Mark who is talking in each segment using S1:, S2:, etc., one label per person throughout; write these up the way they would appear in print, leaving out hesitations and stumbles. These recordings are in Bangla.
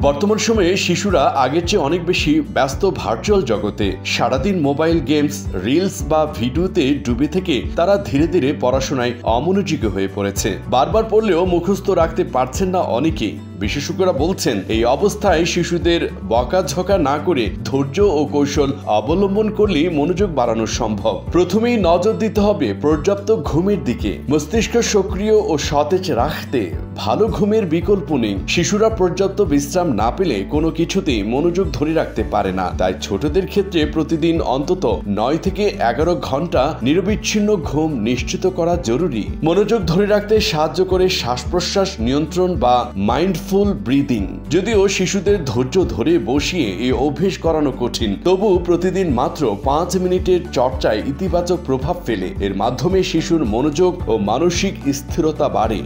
S1: বর্তমান সময়ে শিশুরা আগের চেয়ে অনেক বেশি ব্যস্ত ভার্চুয়াল জগতে। সারাদিন মোবাইল গেমস, রিলস বা ভিডিওতে ডুবে থেকে তারা ধীরে ধীরে পড়াশোনায় অমনোযোগী হয়ে পড়েছে। বারবার পড়লেও মুখস্থ রাখতে পারছেন না অনেকেই। বিশেষজ্ঞরা বলছেন, এই অবস্থায় শিশুদের বকাঝকা না করে ধৈর্য ও কৌশল অবলম্বন করলে মনোযোগ বাড়ানো সম্ভব। প্রথমেই নজর দিতে হবে পর্যাপ্ত ঘুমের দিকে। মস্তিষ্ক সক্রিয় ও সতেজ রাখতে ভালো ঘুমের বিকল্প নেই। শিশুরা পর্যাপ্ত বিশ্রাম না পেলে কোনো কিছুতেই মনোযোগ ধরে রাখতে পারে না। তাই ছোটদের ক্ষেত্রে প্রতিদিন অন্তত 9 থেকে 11 ঘন্টা নিরবিচ্ছিন্ন ঘুম নিশ্চিত করা জরুরি। মনোযোগ ধরে রাখতে সাহায্য করে শ্বাস প্রশ্বাস নিয়ন্ত্রণ বা মাইন্ডফুল ব্রিদিং। যদিও শিশুদের ধৈর্য ধরে বসিয়ে এই অভ্যেস করানো কঠিন, তবু প্রতিদিন মাত্র 5 মিনিটের চর্চায় ইতিবাচক প্রভাব ফেলে। এর মাধ্যমে শিশুর মনোযোগ ও মানসিক স্থিরতা বাড়ে।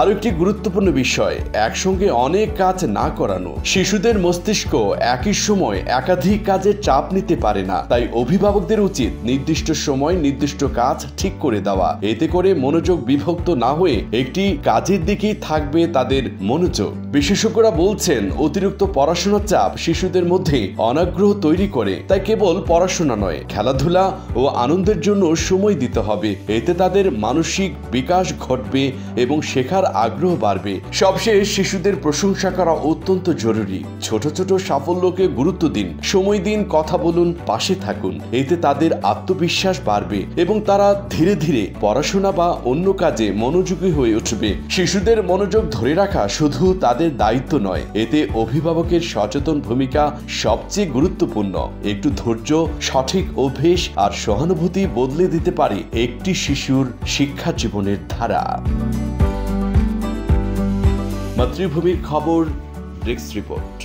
S1: আরো একটি গুরুত্বপূর্ণ বিষয়, একসঙ্গে অনেক কাজ না করানো। শিশুদের মস্তিষ্ক একই সময় একাধিক কাজের চাপ নিতে পারে না। তাই অভিভাবকদের উচিত নির্দিষ্ট সময় নির্দিষ্ট কাজ ঠিক করে দেওয়া। এতে করে মনোযোগ বিভক্ত না হয়ে একটি কাজের দিকেই থাকবে তাদের মনোযোগ। বিশেষজ্ঞরা বলছেন, অতিরিক্ত পড়াশোনার চাপ শিশুদের মধ্যে অনাগ্রহ তৈরি করে। তাই কেবল পড়াশোনা নয়, খেলাধুলা ও আনন্দের জন্য সময় দিতে হবে। এতে তাদের মানসিক বিকাশ ঘটবে এবং শেখার আগ্রহ বাড়বে। সবশেষ, শিশুদের প্রশংসা করা অত্যন্ত জরুরি। ছোট ছোট সাফল্যকে গুরুত্ব দিন, সময় দিন, কথা বলুন, পাশে থাকুন। এতে তাদের আত্মবিশ্বাস বাড়বে এবং তারা ধীরে ধীরে পড়াশোনা বা অন্য কাজে মনোযোগী হয়ে উঠবে। শিশুদের মনোযোগ ধরে রাখা শুধু তাদের দায়িত্ব নয়, এতে অভিভাবকের সচেতন ভূমিকা সবচেয়ে গুরুত্বপূর্ণ। একটু ধৈর্য, সঠিক অভ্যেস আর সহানুভূতি বদলে দিতে পারে একটি শিশুর শিক্ষা জীবনের ধারা। মাতৃভূমির খবর, ডেস্ক রিপোর্ট।